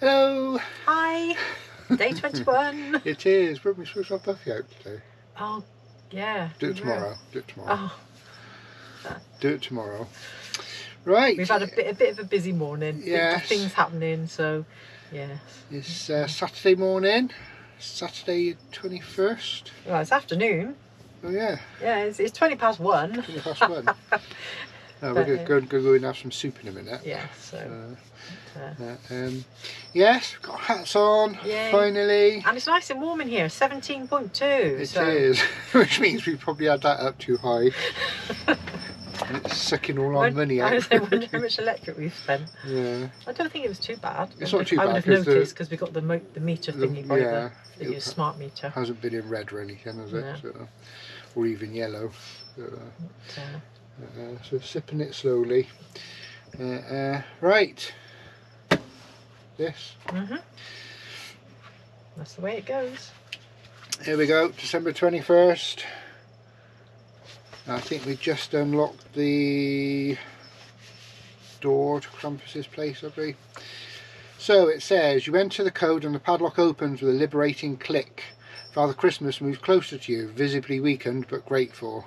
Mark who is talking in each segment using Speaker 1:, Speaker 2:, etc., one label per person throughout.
Speaker 1: Hello!
Speaker 2: Hi! Day 21.
Speaker 1: It is. We're supposed to have Buffy out today.
Speaker 2: Oh, yeah.
Speaker 1: Do it tomorrow. Do it tomorrow.
Speaker 2: Oh.
Speaker 1: Do it tomorrow. Right.
Speaker 2: We've had a bit of a busy morning.
Speaker 1: Yes.
Speaker 2: Things happening, so yes.
Speaker 1: It's Saturday morning. Saturday 21st.
Speaker 2: Well, it's afternoon.
Speaker 1: Oh yeah.
Speaker 2: Yeah, it's 20 past 1.
Speaker 1: 20 past 1. We're going to go and have some soup in a minute.
Speaker 2: Yeah, so.
Speaker 1: Yes, we've got hats on,
Speaker 2: Yay.
Speaker 1: finally.
Speaker 2: And it's nice and warm in here, 17.2.
Speaker 1: It is, which means we probably had that up too high. And it's sucking all our money out.
Speaker 2: I wonder how much electric we've spent.
Speaker 1: Yeah.
Speaker 2: I don't think it was too bad.
Speaker 1: It's not too bad.
Speaker 2: I would have noticed because we got the meter thingy by the smart meter.
Speaker 1: Hasn't been in red or anything, has it?
Speaker 2: No.
Speaker 1: So, or even yellow. So sipping it slowly. Right. This.
Speaker 2: That's the way it goes.
Speaker 1: Here we go, December 21st. I think we just unlocked the door to Krampus's place, have we? So it says, you enter the code and the padlock opens with a liberating click. Father Christmas moves closer to you, visibly weakened but grateful.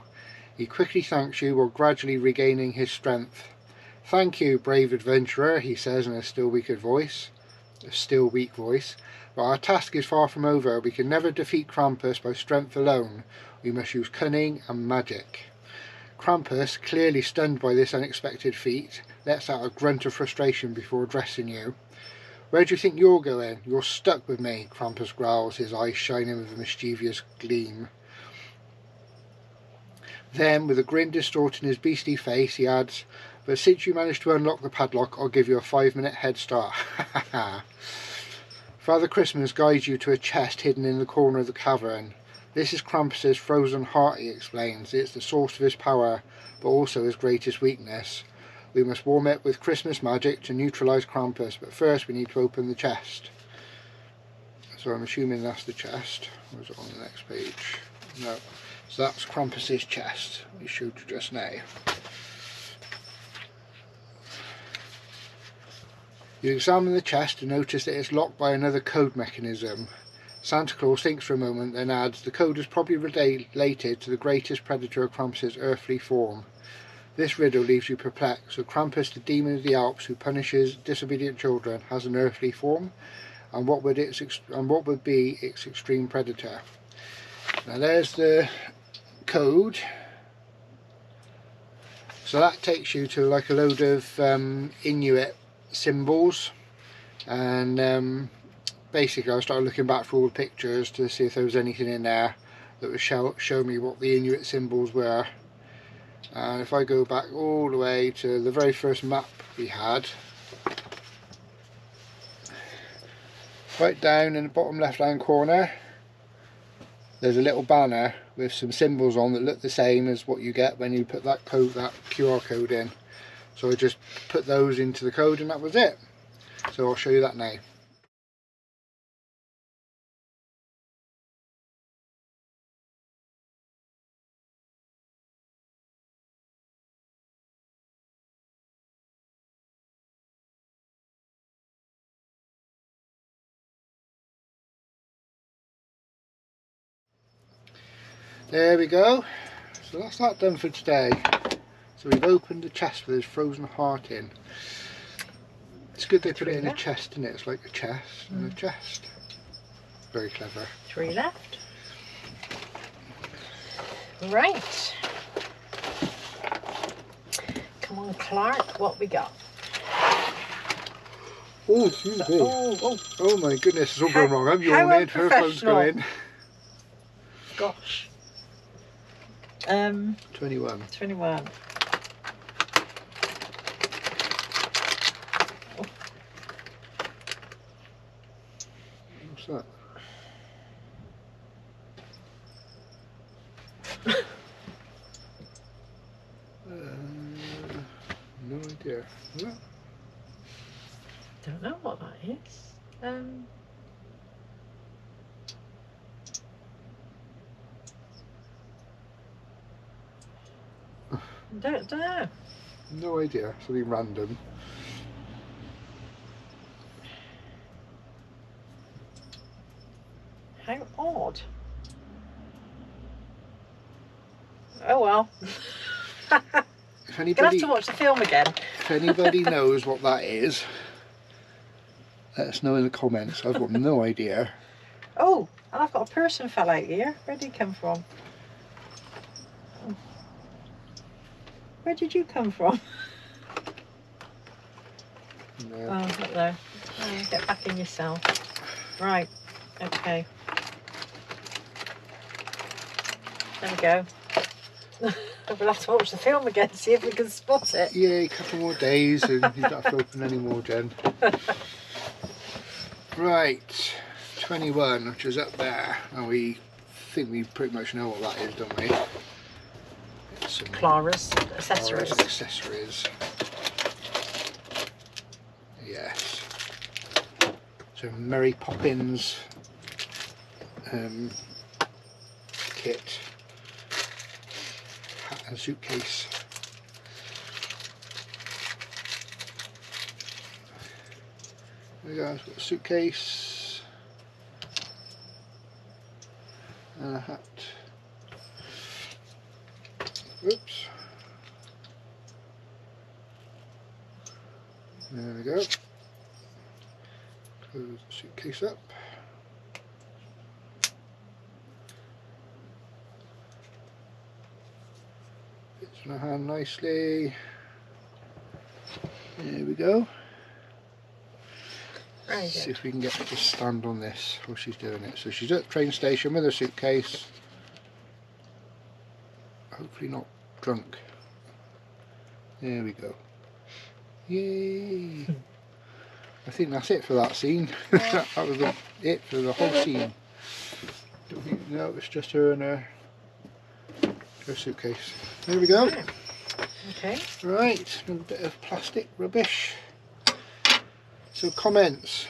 Speaker 1: He quickly thanks you while gradually regaining his strength. Thank you, brave adventurer, he says in a still weak voice. But our task is far from over. We can never defeat Krampus by strength alone. We must use cunning and magic. Krampus, clearly stunned by this unexpected feat, lets out a grunt of frustration before addressing you. Where do you think you're going? You're stuck with me, Krampus growls, his eyes shining with a mischievous gleam. Then, with a grin distorting his beastly face, he adds, but since you managed to unlock the padlock, I'll give you a 5-minute head start. Father Christmas guides you to a chest hidden in the corner of the cavern. This is Krampus's frozen heart, he explains. It's the source of his power, but also his greatest weakness. We must warm it with Christmas magic to neutralise Krampus, but first we need to open the chest. So I'm assuming that's the chest. Or is it on the next page? No. So that's Krampus's chest, we showed you just now. You examine the chest and notice that it's locked by another code mechanism. Santa Claus thinks for a moment, then adds, the code is probably related to the greatest predator of Krampus's earthly form. This riddle leaves you perplexed. So Krampus, the demon of the Alps who punishes disobedient children, has an earthly form, and what would be its extreme predator? Now there's the code. So that takes you to like a load of Inuit symbols, and basically I started looking back through all the pictures to see if there was anything in there that would show me what the Inuit symbols were. And if I go back all the way to the very first map we had, right down in the bottom left hand corner there's a little banner with some symbols on that look the same as what you get when you put that QR code in. So I just put those into the code and that was it. So I'll show you that now. There we go. So that's that done for today. So we've opened the chest with his frozen heart in. It's good they put it in a chest, isn't it? It's like a chest and a chest. Very clever.
Speaker 2: 3 left. Right. Come on, Clark, what we got?
Speaker 1: Oh, excuse me. Oh my goodness, it's all going wrong. I'm yawning, her phone's going.
Speaker 2: Gosh.
Speaker 1: 21.
Speaker 2: 21.
Speaker 1: What's that? No idea. What?
Speaker 2: Don't know what that is. Don't know.
Speaker 1: No idea. Something random.
Speaker 2: How odd. Oh well.
Speaker 1: If
Speaker 2: Gonna have
Speaker 1: anybody,
Speaker 2: to watch the film again.
Speaker 1: if anybody knows what that is, let us know in the comments. I've got no idea.
Speaker 2: Oh, and I've got a person fell out here. Where did he come from? Oh. Where did you come from?
Speaker 1: No.
Speaker 2: Oh, look there. Oh, get back in yourself. Right. Okay. There we go. We'll have to watch the film again, see if we can spot it.
Speaker 1: Yeah, a couple more days and you don't have to open any more, Jen. Right, 21, which is up there, and we think we pretty much know what that is, don't we? It's some
Speaker 2: Clara's accessories.
Speaker 1: Clara's accessories. Yes. So Mary Poppins kit. Hat and suitcase. There we go, it's got a suitcase and a hat. Oops. There we go. Close the suitcase up. Fits in her hand nicely. There we go.
Speaker 2: Very
Speaker 1: See
Speaker 2: good.
Speaker 1: if we can get her to stand on this while she's doing it. So she's at the train station with her suitcase. Hopefully not drunk. There we go. Yay! I think that's it for that scene. That was it for the whole scene. No, it's just her and her suitcase. There we go.
Speaker 2: Okay.
Speaker 1: Right, a bit of plastic rubbish. So comments.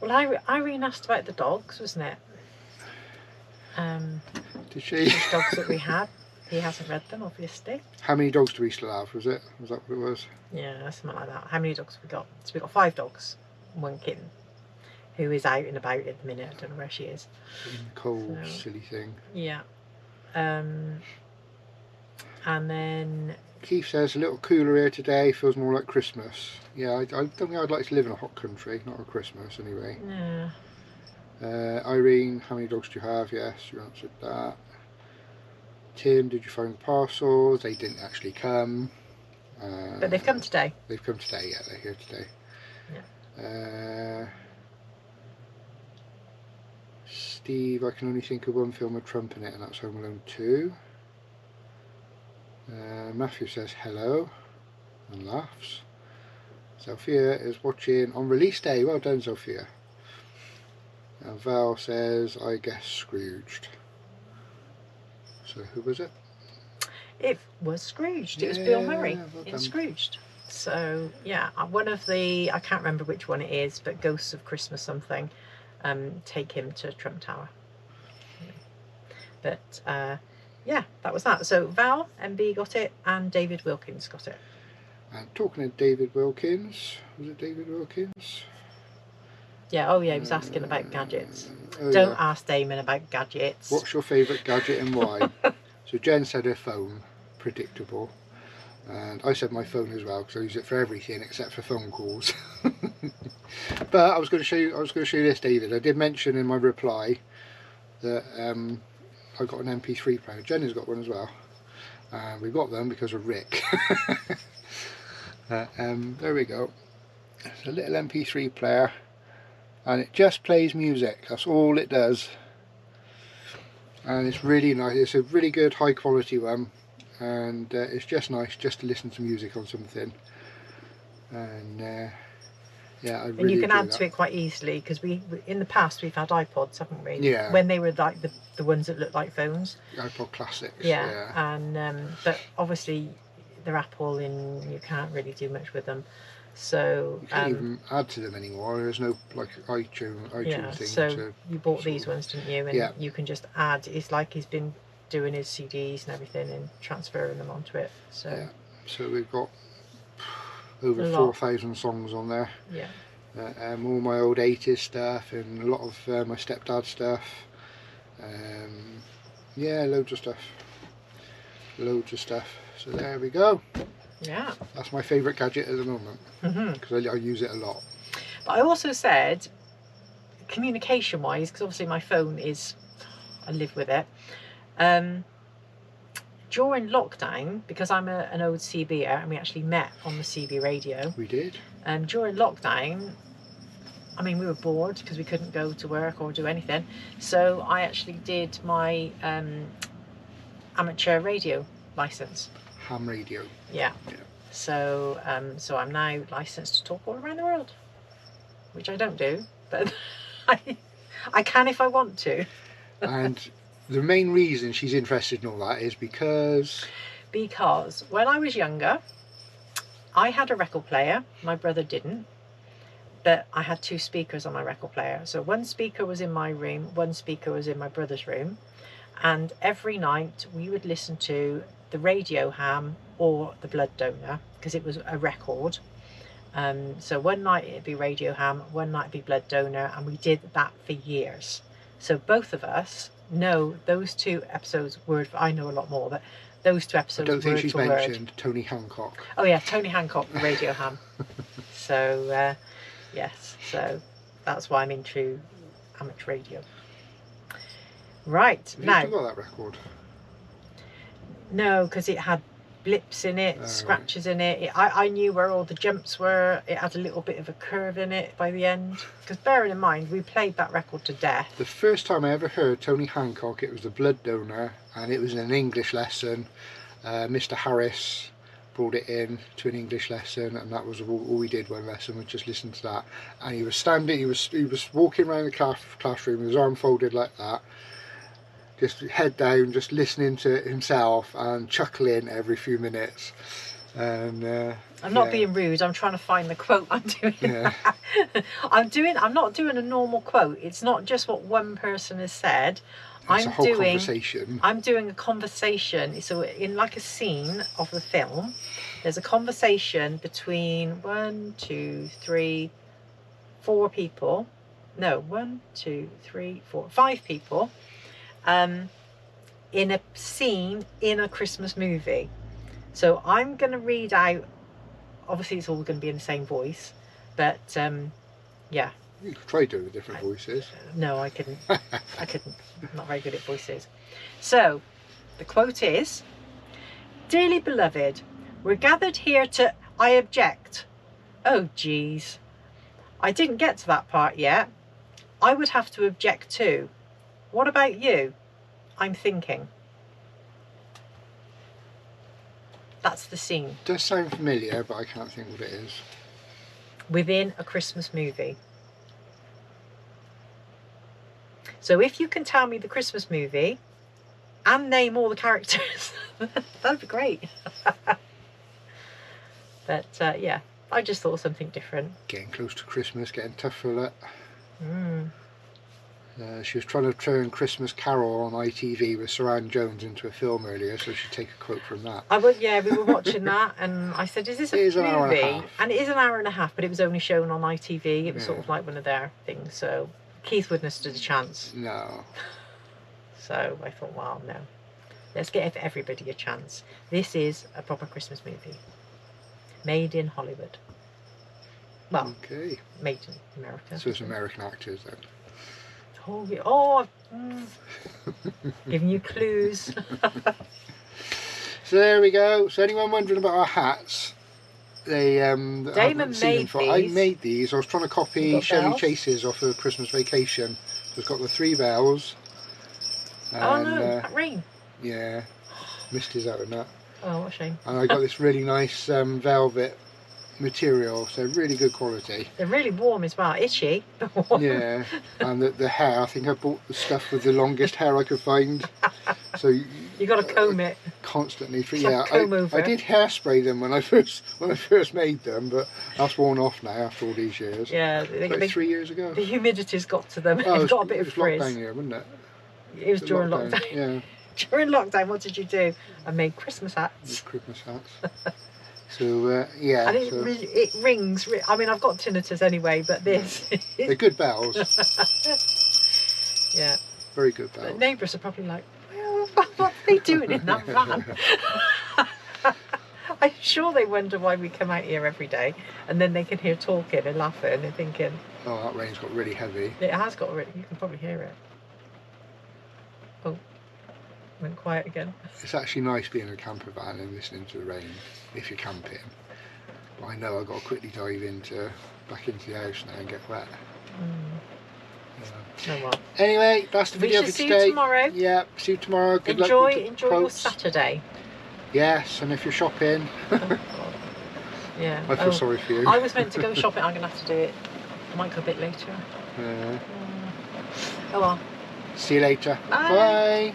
Speaker 2: Well, Irene asked about the dogs, wasn't it?
Speaker 1: Did she?
Speaker 2: The dogs that we had. He hasn't read them, obviously.
Speaker 1: How many dogs do we still have? Was that what it was?
Speaker 2: Yeah, something like that. How many dogs have we got? So we've got 5 dogs, 1 kitten, who is out and about at the minute. I don't know where she is.
Speaker 1: Cold,
Speaker 2: So,
Speaker 1: silly thing.
Speaker 2: yeah. And then
Speaker 1: Keith says a little cooler here today, feels more like Christmas. Yeah, I don't think I'd like to live in a hot country, not at Christmas anyway.
Speaker 2: yeah.
Speaker 1: Irene, how many dogs do you have? Yes, you answered that. Tim, did you find the parcels? They didn't actually come.
Speaker 2: But they've come today.
Speaker 1: They've come today, yeah, they're here today.
Speaker 2: Yeah.
Speaker 1: Steve, I can only think of one film with Trump in it, and that's Home Alone 2. Matthew says hello and laughs. Sophia is watching on release day. Well done, Sophia. And Val says, I guess Scrooged. So who was it?
Speaker 2: It was Scrooged. It was
Speaker 1: Yeah,
Speaker 2: Bill Murray
Speaker 1: well
Speaker 2: in
Speaker 1: done.
Speaker 2: Scrooged. So yeah, one of the, I can't remember which one it is, but Ghosts of Christmas something, take him to Trump Tower. But yeah, that was that. So Val, MB got it, and David Wilkins got it.
Speaker 1: And talking of David Wilkins, was it David Wilkins?
Speaker 2: Yeah, oh yeah, he was asking about gadgets.
Speaker 1: Oh,
Speaker 2: Don't
Speaker 1: yeah.
Speaker 2: ask Damon about gadgets.
Speaker 1: What's your favourite gadget and why? So Jen said her phone, predictable. And I said my phone as well, because I use it for everything except for phone calls. But I was going to show you this, David. I did mention in my reply that I got an MP3 player. Jen has got one as well. We got them because of Rick. There we go. It's a little MP3 player, and it just plays music. That's all it does. And it's really nice. It's a really good high quality one, and it's just nice just to listen to music on something. And yeah, I really
Speaker 2: And you can
Speaker 1: enjoy
Speaker 2: add
Speaker 1: that.
Speaker 2: to it quite easily, because we in the past we've had iPods, haven't we?
Speaker 1: Yeah.
Speaker 2: When they were like the ones that look like phones.
Speaker 1: iPod Classics.
Speaker 2: Yeah. And but obviously they're Apple, and you can't really do much with them. So
Speaker 1: You can't even add to them anymore. There's no like iTunes
Speaker 2: yeah.
Speaker 1: thing.
Speaker 2: So
Speaker 1: to,
Speaker 2: you bought
Speaker 1: sort
Speaker 2: these
Speaker 1: of-
Speaker 2: ones, didn't you? And
Speaker 1: Yeah.
Speaker 2: you can just add. It's like he's been doing his CDs and everything and transferring them onto it. So
Speaker 1: Yeah. So we've got over
Speaker 2: A lot.
Speaker 1: 4,000 songs on there.
Speaker 2: yeah.
Speaker 1: All my old 80s stuff and a lot of my stepdad's stuff. Yeah, loads of stuff. So there we go.
Speaker 2: Yeah.
Speaker 1: That's my favourite gadget at the moment because I use it a lot.
Speaker 2: But I also said, communication wise, because obviously my phone is, I live with it. During lockdown, because I'm an old CBer and we actually met on the CB radio.
Speaker 1: We did.
Speaker 2: During lockdown, I mean, we were bored because we couldn't go to work or do anything. So I actually did my amateur radio license.
Speaker 1: Ham radio.
Speaker 2: Yeah. So so I'm now licensed to talk all around the world, which I don't do, but I can if I want to.
Speaker 1: And the main reason she's interested in all that is because
Speaker 2: when I was younger, I had a record player. My brother didn't, but I had 2 speakers on my record player. So one speaker was in my room, one speaker was in my brother's room, and every night we would listen to the Radio Ham or the Blood Donor because it was a record. So one night it'd be Radio Ham, one night it'd be Blood Donor, and we did that for years. So both of us know those 2 episodes word for, I know a lot more, but those 2 episodes
Speaker 1: I don't think
Speaker 2: word
Speaker 1: she's
Speaker 2: for
Speaker 1: mentioned
Speaker 2: word.
Speaker 1: Tony Hancock.
Speaker 2: Oh yeah, Tony Hancock, Radio Ham. So yes, so that's why I'm into amateur radio. Right,
Speaker 1: Have
Speaker 2: now.
Speaker 1: you still got that record?
Speaker 2: No, because it had blips in it,
Speaker 1: Oh,
Speaker 2: scratches in it. I knew where all the jumps were. It had a little bit of a curve in it by the end. Because bearing in mind, we played that record to death.
Speaker 1: The first time I ever heard Tony Hancock, it was the Blood Donor, and it was an English lesson. Mr. Harris brought it in to an English lesson, and that was all we did one lesson. We just listened to that, and he was standing. He was walking around the classroom with his arm folded like that, just head down, just listening to himself and chuckling every few minutes. And
Speaker 2: I'm not being rude. I'm trying to find the quote I'm doing.
Speaker 1: Yeah.
Speaker 2: I'm not doing a normal quote. It's not just what one person has said.
Speaker 1: It's a whole conversation.
Speaker 2: I'm doing a conversation. So in like a scene of the film, there's a conversation between 1, 2, 3, 4 people. No, 1, 2, 3, 4, 5 people. In a scene in a Christmas movie. So I'm going to read out, obviously it's all going to be in the same voice, but yeah.
Speaker 1: You could try doing different voices.
Speaker 2: No, I couldn't. I couldn't. I'm not very good at voices. So the quote is, "Dearly beloved, we're gathered here to..." I object. Oh geez. I didn't get to that part yet. I would have to object too. What about you? I'm thinking. That's the scene.
Speaker 1: It does sound familiar, but I can't think what it is.
Speaker 2: Within a Christmas movie. So if you can tell me the Christmas movie and name all the characters, that'd be great. But yeah, I just thought something different.
Speaker 1: Getting close to Christmas, getting tough for that.
Speaker 2: Mm.
Speaker 1: She was trying to turn Christmas Carol on ITV with Saran Jones into a film earlier, so she'd take a quote from that.
Speaker 2: Yeah, we were watching that, and I said, "Is this a movie?"
Speaker 1: It is an hour and a half.
Speaker 2: And it is an hour and a half, but it was only shown on ITV. It was sort
Speaker 1: Yeah.
Speaker 2: of like one of their things. So Keith wouldn't have stood a chance.
Speaker 1: No.
Speaker 2: So I thought, well, no, let's give everybody a chance. This is a proper Christmas movie, made in Hollywood. Well,
Speaker 1: Okay.
Speaker 2: made in America.
Speaker 1: So it's American actors then.
Speaker 2: Oh, yeah. Oh, giving you clues.
Speaker 1: So there we go. So anyone wondering about our hats? They
Speaker 2: Damon
Speaker 1: haven't seen them
Speaker 2: made
Speaker 1: before. I
Speaker 2: these.
Speaker 1: made these. I was trying to copy
Speaker 2: You got
Speaker 1: Chevy
Speaker 2: bells?
Speaker 1: Chase's off of Christmas Vacation. So it's got the 3 bells.
Speaker 2: Oh
Speaker 1: And,
Speaker 2: no, that rain.
Speaker 1: yeah, Misty's out in that.
Speaker 2: Oh, what a shame.
Speaker 1: And I got this really nice velvet material, so really good quality.
Speaker 2: They're really warm as well. Itchy.
Speaker 1: Yeah, and the hair, I think I bought the stuff with the longest hair I could find. So
Speaker 2: You got to comb it.
Speaker 1: constantly,
Speaker 2: It's like
Speaker 1: yeah.
Speaker 2: comb over.
Speaker 1: I did hairspray them when I first made them, but that's worn off now after all these years.
Speaker 2: Yeah,
Speaker 1: Like 3 years ago.
Speaker 2: the humidity's got to them.
Speaker 1: Oh,
Speaker 2: They've got a bit
Speaker 1: it
Speaker 2: of
Speaker 1: was
Speaker 2: frizz.
Speaker 1: lockdown here, wasn't it?
Speaker 2: It was during lockdown.
Speaker 1: Yeah,
Speaker 2: During lockdown, what did you do? I made Christmas hats.
Speaker 1: Christmas hats. So yeah,
Speaker 2: And it,
Speaker 1: so
Speaker 2: it rings. I mean, I've got tinnitus anyway, but this.
Speaker 1: they're good bells.
Speaker 2: Yeah.
Speaker 1: Very good
Speaker 2: The
Speaker 1: bells.
Speaker 2: neighbours are probably like, well, what are they doing in that van? I'm sure they wonder why we come out here every day, and then they can hear talking and laughing and thinking.
Speaker 1: Oh, that rain's got really heavy.
Speaker 2: It has got really. You can probably hear it. Oh, went quiet again.
Speaker 1: It's actually nice being in a camper van and listening to the rain if you're camping. But I know I've got to quickly dive back into the house now and get wet.
Speaker 2: No what?
Speaker 1: Anyway, that's the
Speaker 2: We
Speaker 1: video
Speaker 2: shall
Speaker 1: for
Speaker 2: see
Speaker 1: today.
Speaker 2: you tomorrow.
Speaker 1: Yeah, see you tomorrow. Good luck
Speaker 2: Enjoy
Speaker 1: with the
Speaker 2: your
Speaker 1: quotes.
Speaker 2: Saturday.
Speaker 1: Yes, and if you're shopping,
Speaker 2: Oh, God. Yeah.
Speaker 1: I feel sorry for you.
Speaker 2: I was meant to go shopping. I'm gonna have to do it. I might go a bit later.
Speaker 1: Uh,
Speaker 2: Oh well.
Speaker 1: see you later.
Speaker 2: Bye.
Speaker 1: Bye.